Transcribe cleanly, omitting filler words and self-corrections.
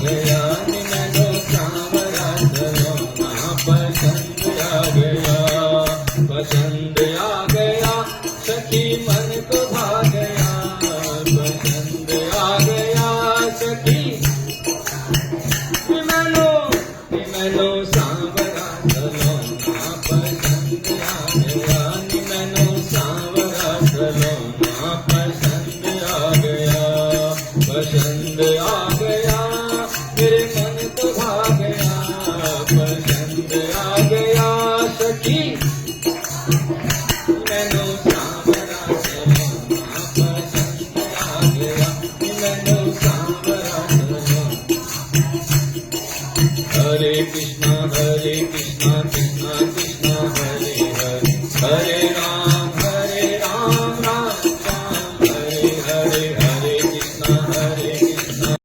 गया नी मैनू सांवरा सलोना पसंद आ गया पसंद आ गया सखी मन को भा गया पसंद आ गया सखी मैनू सांवरा सलोना पसंद आ गया नी मैनू सांवरा सलोना पसंद आ गया